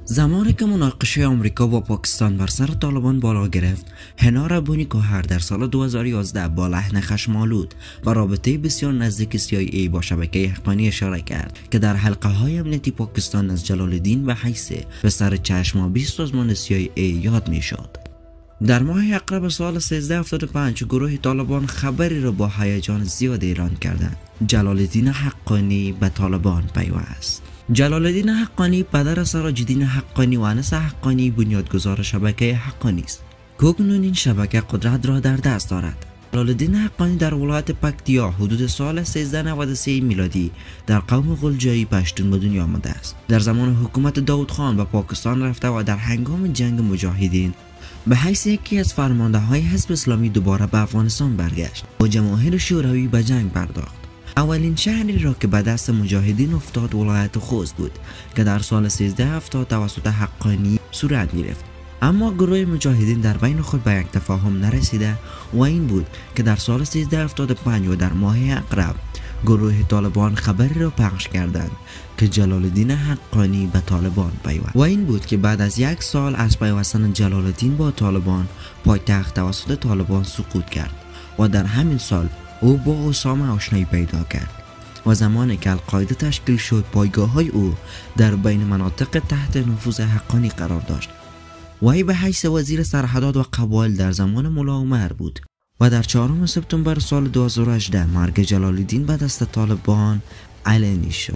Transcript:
زمانی که مناقشه آمریکا با پاکستان بر سر طالبان بالا گرفت، هنا ربانی گوهر در سال 2011 با لحن خشم‌آلود و رابطه بسیار نزدیک CIA با شبکه حقانی اشاره کرد که در حلقه های امنیتی پاکستان از جلال الدین و حیث به سر چشم‌آبی سازمان CIA یاد می‌شد. در ماه اقرب سال 1375 گروه طالبان خبری را با هیجان زیاد اعلان کردند: جلال الدین حقانی به طالبان پیوست. جلال الدین حقانی پدر سراج الدین حقانی و انس حقانی بنیادگذار شبکه حقانی است. اکنون این شبکه قدرت را در دست دارد. جلال الدین حقانی در ولایت پکتیا حدود سال 1393 میلادی در قوم غلجایی پشتون به دنیا آمده است. در زمان حکومت داود خان به پاکستان رفته و در هنگام جنگ مجاهدین به حیث یکی از فرمانده های حزب اسلامی دوباره به افغانستان برگشت. با جماهیر شوروی به جنگ پرداخت. اولین شهری را که به دست مجاهدین افتاد ولایت خوست بود که در سال 1370 توسط حقانی صورت گرفت. اما گروه مجاهدین در بین خود به یک تفاهم نرسیده و این بود که در سال 1375 و در ماه اقرب گروه طالبان خبری را پخش کردند که جلال الدین حقانی به طالبان پیوست و این بود که بعد از یک سال از پیوستن جلال الدین با طالبان، پایتخت توسط طالبان سقوط کرد و در همین سال او با اسامه آشنایی پیدا کرد و زمانی که القاعده تشکیل شد پایگاه های او در بین مناطق تحت نفوذ حقانی قرار داشت. وی به حیث وزیر سرحدات و قبایل در زمان ملا عمر بود و در 4 سپتامبر سال 2018 مرگ جلال الدین به دست طالبان علنی شد.